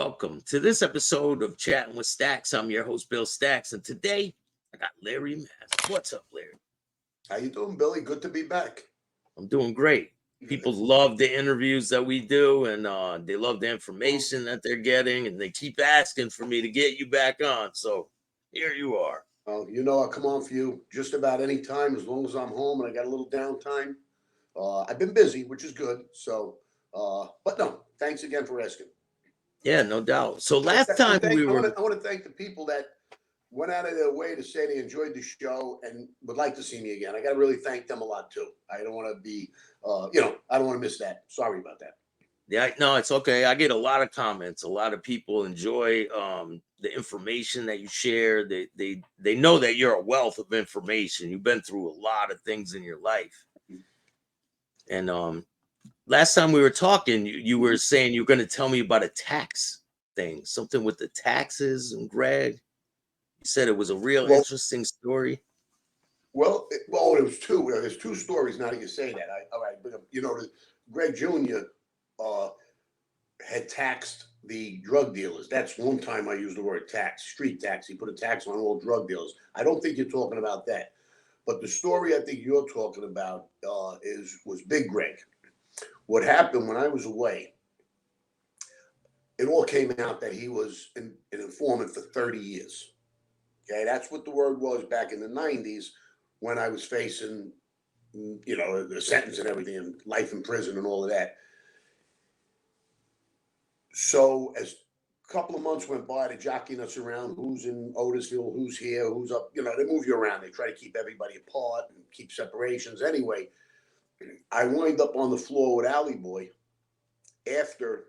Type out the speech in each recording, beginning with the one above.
Welcome to this episode of Chatting with Staxx. I'm your host, Bill Staxx, and today I got Larry Mazza. What's up, Larry? How you doing, Billy? Good to be back. I'm doing great. People love the interviews that we do, and they love the information that they're getting, and they keep asking for me to get you back on. So here you are. Well, I'll come on for you just about any time as long as I'm home and I got a little downtime. I've been busy, which is good. So, but no, thanks again for asking. Yeah, no doubt. So last time we were, I want to thank the people that went out of their way to say they enjoyed the show and would like to see me again. I got to really thank them a lot too. I don't want to be, I don't want to miss that. Sorry about that. Yeah, no, it's okay. I get a lot of comments. A lot of people enjoy the information that you share. They know that you're a wealth of information. You've been through a lot of things in your life. And last time we were talking, you were saying you were going to tell me about a tax thing, something with the taxes and Greg. You said it was a real interesting story. Well, it was two. There's two stories now that you say that. All right, but Greg Jr. Had taxed the drug dealers. That's one time I used the word tax, street tax. He put a tax on all drug dealers. I don't think you're talking about that. But the story I think you're talking about was Big Greg. What happened when I was away, it all came out that he was an informant for 30 years. Okay, that's what the word was back in the 90s when I was facing, the sentence and everything, and life in prison and all of that. So as a couple of months went by, they're jockeying us around. Who's in Otisville? Who's here? Who's up? They move you around. They try to keep everybody apart and keep separations. Anyway, I wind up on the floor with Alley Boy after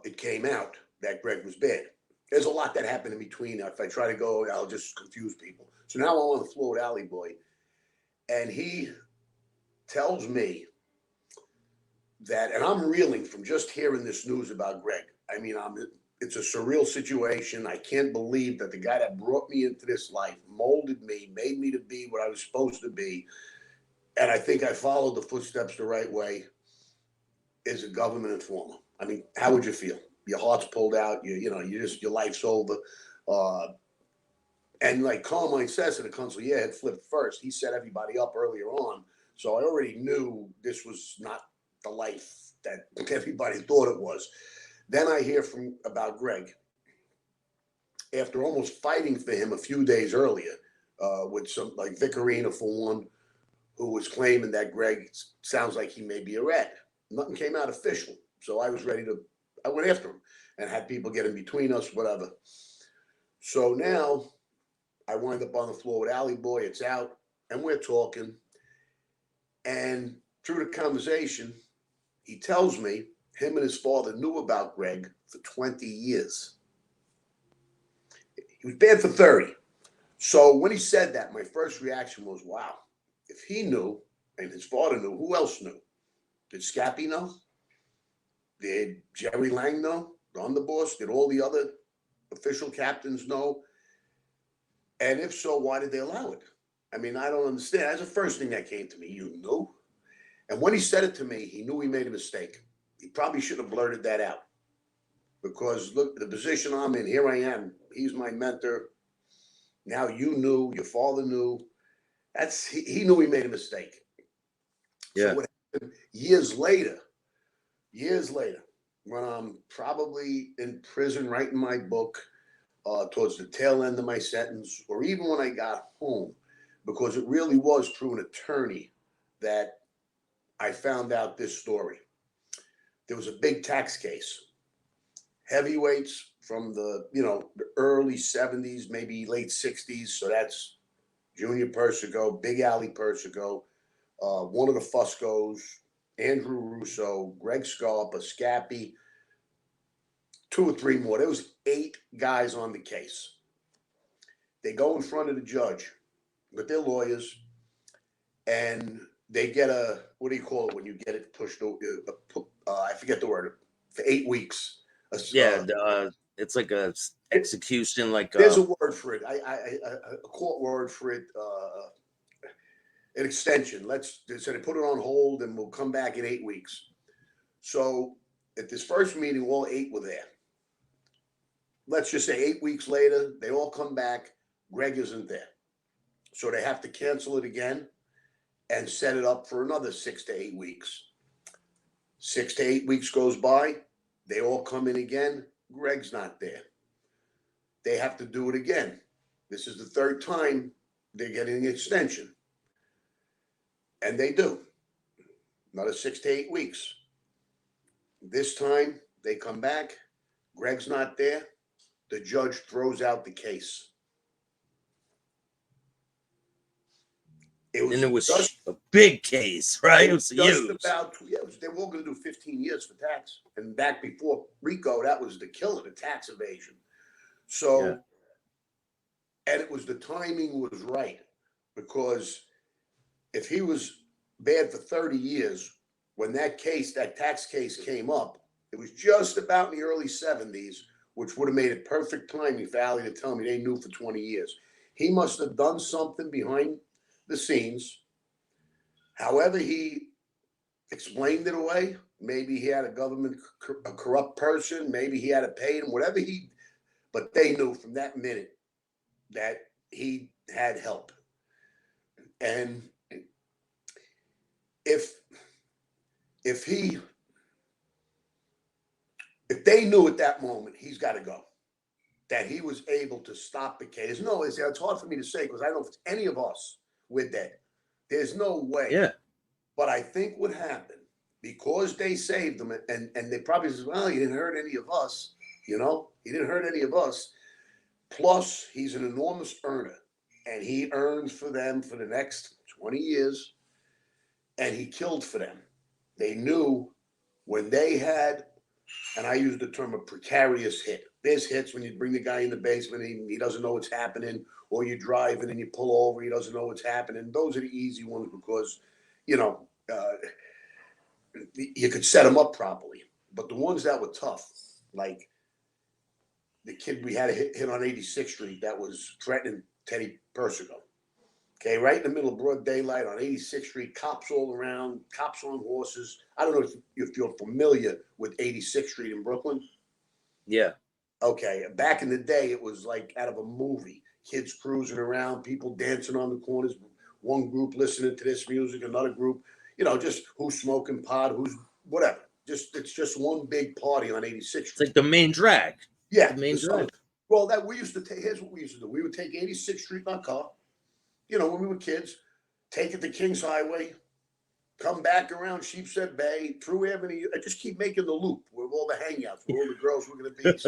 it came out that Greg was bad. There's a lot that happened in between. If I try to go, I'll just confuse people. So now I'm on the floor with Alley Boy, and he tells me that, and I'm reeling from just hearing this news about Greg. I mean, it's a surreal situation. I can't believe that the guy that brought me into this life, molded me, made me to be what I was supposed to be, and I think I followed the footsteps the right way, is a government informer. I mean, how would you feel? Your heart's pulled out. Your life's over. And like Carmine says to the consul, had flipped first. He set everybody up earlier on, so I already knew this was not the life that everybody thought it was. Then I hear about Greg after almost fighting for him a few days earlier with some like Vicarina for one, who was claiming that Greg sounds like he may be a rat. Nothing came out official, so I went after him and had people get in between us, whatever. So now I wind up on the floor with Alley Boy. It's out, and we're talking, and through the conversation, he tells me him and his father knew about Greg for 20 years. He was bad for 30. So when he said that, my first reaction was, wow, if he knew and his father knew, who else knew? Did Scappy know? Did Jerry Lang know? The underboss? Did all the other official captains know? And if so, why did they allow it? I mean, I don't understand. That's the first thing that came to me. You knew? And when he said it to me, he knew he made a mistake. He probably should have blurted that out. Because look, the position I'm in, here I am. He's my mentor. Now you knew, your father knew. He knew he made a mistake. Yeah. So what happened years later, when I'm probably in prison writing my book, towards the tail end of my sentence, or even when I got home, because it really was through an attorney that I found out this story. There was a big tax case. Heavyweights from the early 70s, maybe late 60s. So that's Junior Persico, Big Alley Persico, one of the Fuscos, Andrew Russo, Greg Scarpa, Scappy, 2 or 3 more. There was 8 guys on the case. They go in front of the judge with their lawyers, and they get what do you call it when you get it pushed over? I forget the word. For 8 weeks. It's like a execution. There's a word for it. A court word for it. An extension. So they put it on hold, and we'll come back in 8 weeks. So At this first meeting, all 8 were there. Let's just say 8 weeks later, they all come back. Greg isn't there. So they have to cancel it again and set it up for another 6 to 8 weeks. 6 to 8 weeks goes by. They all come in again. Greg's not there. They have to do it again. This is the third time they're getting an extension. And they do. Another 6 to 8 weeks. This time they come back. Greg's not there. The judge throws out the case. It was a big case, right? It was just huge. They were all going to do 15 years for tax. And back before RICO, that was the killer, the tax evasion. So, and it was the timing was right, because if he was bad for 30 years, when that tax case came up, it was just about in the early 70s, which would have made it perfect timing for Ali to tell me they knew for 20 years. He must have done something behind the scenes. However he explained it away, maybe he had a corrupt person, maybe he had to pay him, but they knew from that minute that he had help. And if they knew at that moment he's got to go, that he was able to stop the case. No, it's hard for me to say, because I don't know if it's any of us, we're dead. There's no way. Yeah. But I think what happened, because they saved him, and they probably said, well, he didn't hurt any of us. He didn't hurt any of us. Plus, he's an enormous earner, and he earns for them for the next 20 years, and he killed for them. They knew when they had, and I use the term a precarious hit. There's hits when you bring the guy in the basement and he doesn't know what's happening, or you're driving and you pull over, he doesn't know what's happening. Those are the easy ones because, you could set them up properly. But the ones that were tough, like the kid we had a hit on 86th Street that was threatening Teddy Persico. Okay, right in the middle of broad daylight on 86th Street, cops all around, cops on horses. I don't know if you're familiar with 86th Street in Brooklyn. Yeah. Okay, back in the day, it was like out of a movie. Kids cruising around, people dancing on the corners, one group listening to this music, another group, just who's smoking pot, who's whatever. It's just one big party on 86th Street. It's like the main drag. Yeah. The main drag. Well, here's what we used to do. We would take 86th Street in our car, when we were kids, take it to Kings Highway, come back around Sheepshead Bay, through Avenue, and just keep making the loop where all the hangouts, where all the girls were going to be.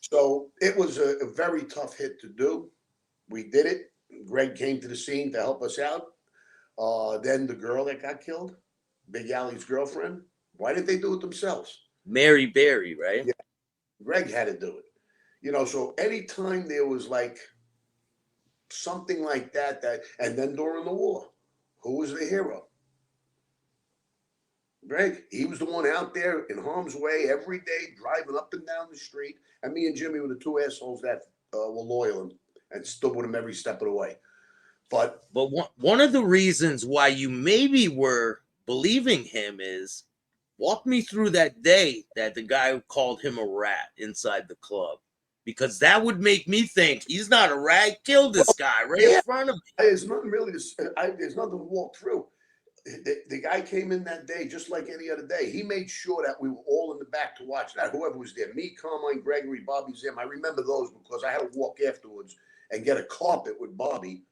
So it was a very tough hit to do. We did it. Greg came to the scene to help us out. Then the girl that got killed, Big Allie's girlfriend, why did they do it themselves? Mary Berry, right? Yeah. Greg had to do it. So anytime there was like something like that, and then during the war, who was the hero? Greg. He was the one out there in harm's way every day, driving up and down the street. And me and Jimmy were the two assholes that were loyal and stood with him every step of the way. But one of the reasons why you maybe were believing him is, walk me through that day that the guy called him a rat inside the club. Because that would make me think he's not a rat. Kill this guy in front of me. There's nothing really there's nothing to walk through. The guy came in that day just like any other day. He made sure that we were all in the back to watch that. Whoever was there, me, Carmine, Gregory, Bobby, Zim. I remember those because I had to walk afterwards and get a carpet with Bobby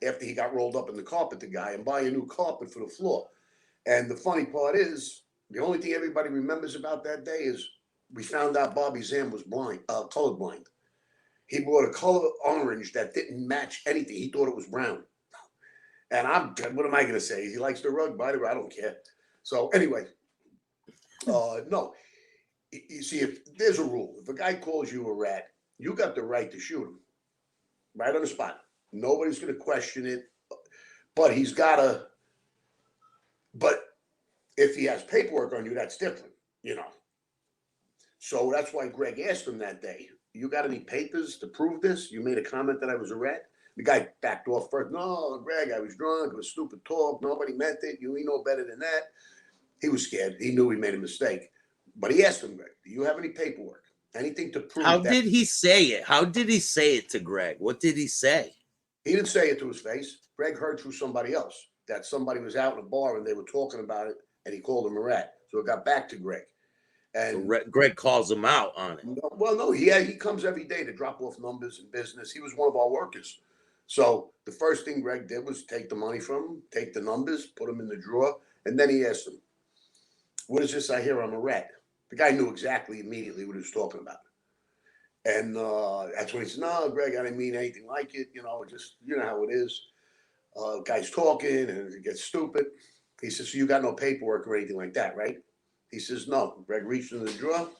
after he got rolled up in the carpet, the guy, and buy a new carpet for the floor. And the funny part is, the only thing everybody remembers about that day is we found out Bobby Zim was colorblind. He brought a color orange that didn't match anything. He thought it was brown. And what am I going to say? He likes the rug, by the way, I don't care. So anyway, no. You see, if there's a rule, if a guy calls you a rat, you got the right to shoot him right on the spot. Nobody's going to question it, but but if he has paperwork on you, that's different, So that's why Greg asked him that day, you got any papers to prove this? You made a comment that I was a rat? The guy backed off first. No, Greg, I was drunk. It was stupid talk. Nobody meant it. You know better than that. He was scared. He knew he made a mistake. But he asked him, Greg, do you have any paperwork? Anything to How prove that? did he say it? How did he say it to Greg? What did he say? He didn't say it to his face. Greg heard through somebody else that somebody was out in a bar and they were talking about it, and he called him a rat. So it got back to Greg. So And Greg calls him out on it. well, no, he comes every day to drop off numbers in business. He was one of our workers. So the first thing Greg did was take the money from him, take the numbers, put them in the drawer, and then he asked him, "What is this I hear? I'm a rat." The guy knew exactly immediately what he was talking about. And that's when he said, "No, Greg, I didn't mean anything like it. Just how it is. Guy's talking and it gets stupid." He says, "So you got no paperwork or anything like that, right?" He says, "No." Greg reached in the drawer,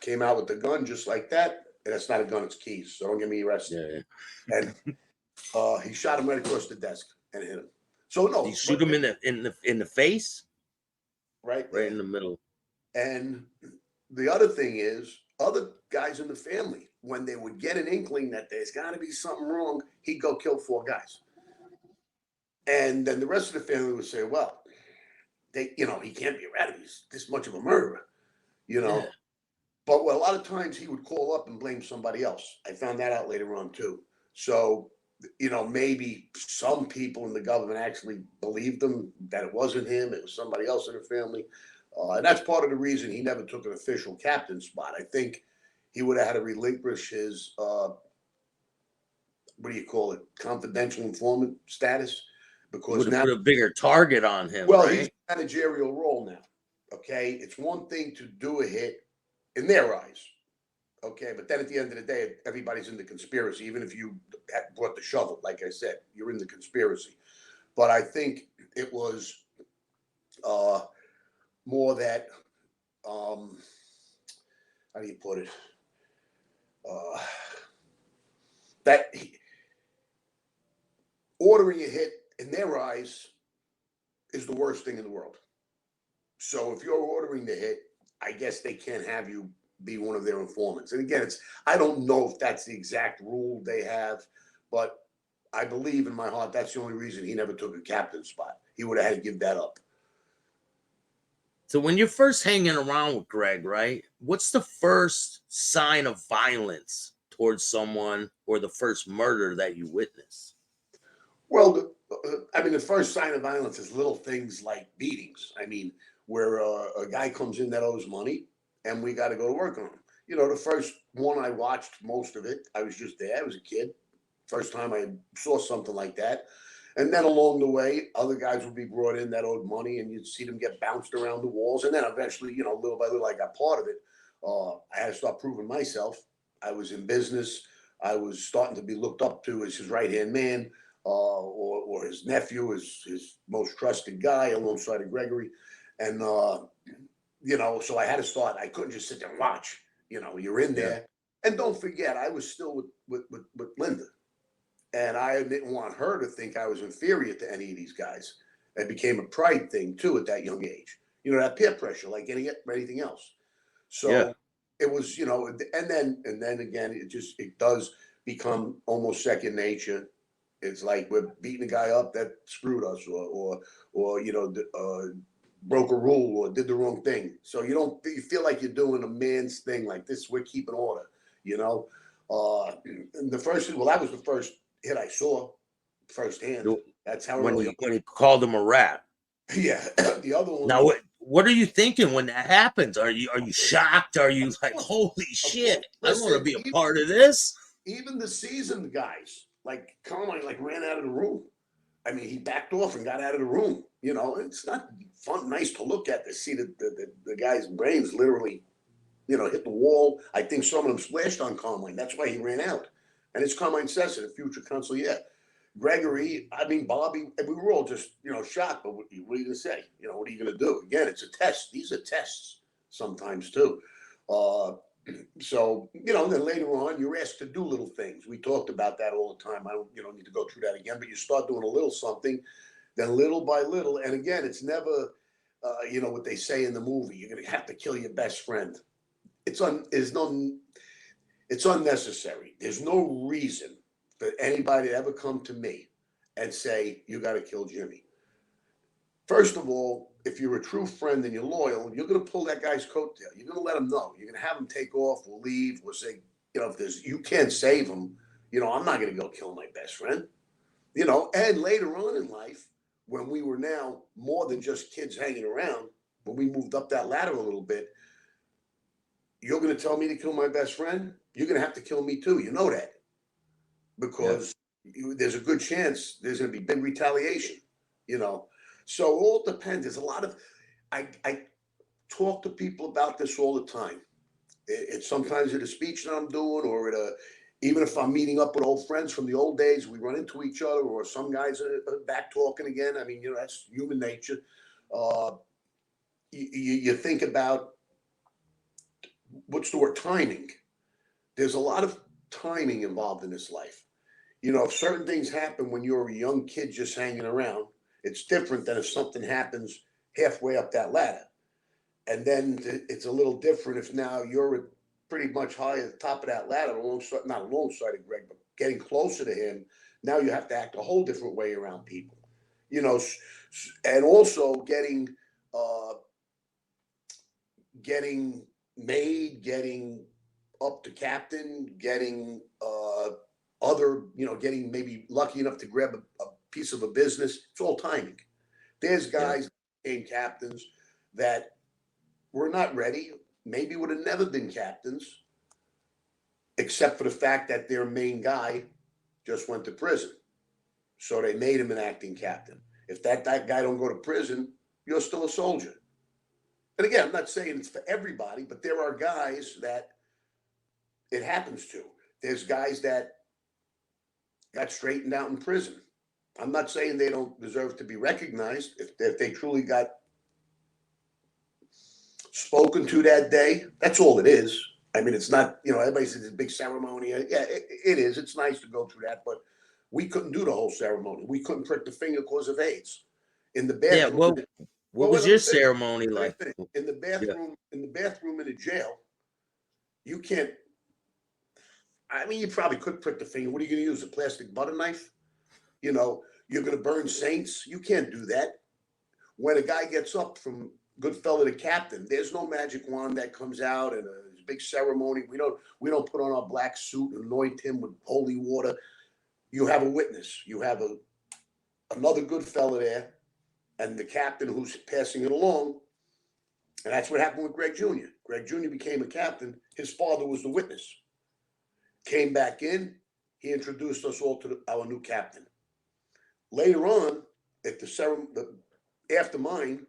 came out with the gun just like that. And that's not a gun, it's keys. So don't get me arrested. Yeah. And he shot him right across the desk and hit him. So no, Did you shoot him in the face? Right there. Right in the middle. And the other thing is, other guys in the family, when they would get an inkling that there's got to be something wrong, he'd go kill 4 guys. And then the rest of the family would say, well, he can't be a rat. He's this much of a murderer, Yeah. But a lot of times he would call up and blame somebody else. I found that out later on too. So, maybe some people in the government actually believed him that it wasn't him, it was somebody else in the family. And that's part of the reason he never took an official captain spot. I think he would have had to relinquish his, what do you call it, confidential informant status. Because would have now put a bigger target on him. Well, right? he's a managerial role now. Okay. It's one thing to do a hit in their eyes. Okay. But then at the end of the day, everybody's in the conspiracy. Even if you brought the shovel, like I said, you're in the conspiracy. But I think it was more that, how do you put it? That ordering a hit in their eyes is the worst thing in the world. So if you're ordering the hit, I guess they can't have you be one of their informants. And again, I don't know if that's the exact rule they have, but I believe in my heart that's the only reason he never took a captain spot. He would have had to give that up. So when you're first hanging around with Greg, right? What's the first sign of violence towards someone, or the first murder that you witness? Well, the first sign of violence is little things like beatings. Where a guy comes in that owes money and we got to go to work on him. The first one I watched most of it, I was just there. I was a kid. First time I saw something like that. And then along the way, other guys would be brought in that owed money, and you'd see them get bounced around the walls. And then eventually, little by little, I got part of it. I had to start proving myself. I was in business. I was starting to be looked up to as his right-hand man, or his nephew, his most trusted guy alongside of Gregory. And, so I had to start. I couldn't just sit there and watch. You're in there. And don't forget, I was still with Linda. And I didn't want her to think I was inferior to any of these guys. It became a pride thing too at that young age. That peer pressure, like anything else. So it was, and then again, it does become almost second nature. It's like we're beating a guy up that screwed us, or broke a rule or did the wrong thing. So you feel like you're doing a man's thing, like this. We're keeping order, And that was the first hit I saw firsthand. That's how when he called him a rat. Yeah. The other one. Now, what are you thinking when that happens? Are you shocked? Are you like, holy shit, I don't want to be a part of this? Even the seasoned guys, like Carmine, ran out of the room. He backed off and got out of the room. It's not fun, nice to look at to see the guy's brains literally, hit the wall. I think some of them splashed on Carmine. That's why he ran out. And it's Carmine says it, a future consigliere. Gregory, Bobby, we were all just, shocked. But what are you going to say? What are you going to do? Again, it's a test. These are tests sometimes too. So, then later on, you're asked to do little things. We talked about that all the time. I don't, need to go through that again, but you start doing a little something, then little by little. And again, it's never, what they say in the movie, you're going to have to kill your best friend. It's unnecessary. There's no reason for anybody to ever come to me and say, you got to kill Jimmy. First of all, if you're a true friend and you're loyal, you're going to pull that guy's coattail. You're going to let him know. You're going to have him take off or leave or say, if there's you can't save him, I'm not going to go kill my best friend. And later on in life, when we were now more than just kids hanging around, when we moved up that ladder a little bit, you're going to tell me to kill my best friend? You're going to have to kill me too. You know that. Because there's a good chance there's going to be big retaliation, So it all depends. There's a lot of, I talk to people about this all the time. It's sometimes at a speech that I'm doing or even if I'm meeting up with old friends from the old days, we run into each other or some guys are back talking again. I mean, that's human nature. You think about, what's the word, timing. There's a lot of timing involved in this life. If certain things happen when you're a young kid just hanging around, it's different than if something happens halfway up that ladder. And then it's a little different if now you're pretty much high at the top of that ladder, not alongside of Greg, but getting closer to him. Now you have to act a whole different way around people, and also getting made, getting up to captain, getting getting maybe lucky enough to grab a piece of a business. It's all timing. There's guys that became captains that were not ready, maybe would have never been captains, except for the fact that their main guy just went to prison. So they made him an acting captain. If that guy don't go to prison, you're still a soldier. And again, I'm not saying it's for everybody, but there are guys that it happens to. There's guys that got straightened out in prison. I'm not saying they don't deserve to be recognized if they truly got spoken to that day. That's all it is. I mean, it's not, everybody says it's a big ceremony. Yeah, it is. It's nice to go through that, but we couldn't do the whole ceremony. We couldn't prick the finger because of AIDS. In the bathroom. Yeah. What was your ceremony like? In the bathroom, in a jail, you can't. I mean, you probably could prick the finger. What are you going to use? A plastic butter knife? You're going to burn saints. You can't do that. When a guy gets up from good fella to captain, there's no magic wand that comes out and a big ceremony. We don't put on our black suit and anoint him with holy water. You have a witness. You have another good fella there, and the captain who's passing it along. And that's what happened with Greg Jr. Greg Jr. became a captain. His father was the witness. Came back in. He introduced us all to our new captain. Later on, at the ceremony, after mine,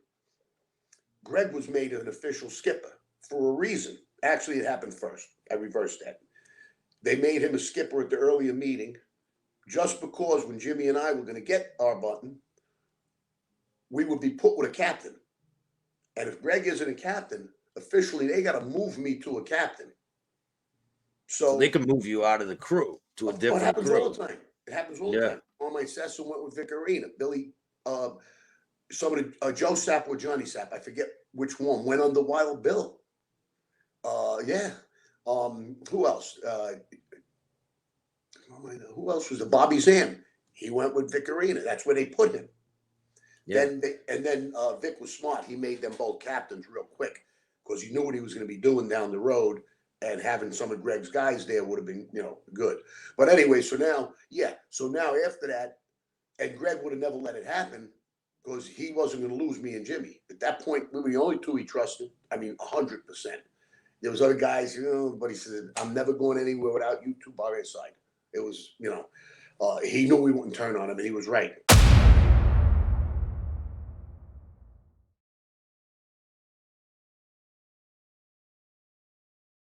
Greg was made an official skipper for a reason. Actually, it happened first. I reversed that. They made him a skipper at the earlier meeting just because when Jimmy and I were going to get our button, we would be put with a captain. And if Greg isn't a captain, officially, they got to move me to a captain. So they can move you out of the crew to a different crew. It happens all the time. It happens all the time. On my Cessna went with Vic Arena. Billy, Joe Sapp or Johnny Sapp, I forget which one, went on the Wild Bill. Who else? Who else was the Bobby Zam? He went with Vic Arena. That's where they put him. Yeah. Then Vic was smart. He made them both captains real quick because he knew what he was going to be doing down the road. And having some of Greg's guys there would have been, good. But anyway, so now after that, and Greg would have never let it happen because he wasn't going to lose me and Jimmy. At that point, we were the only two he trusted. I mean, 100%. There was other guys, but he said, I'm never going anywhere without you two by his side. It was, he knew we wouldn't turn on him, and he was right.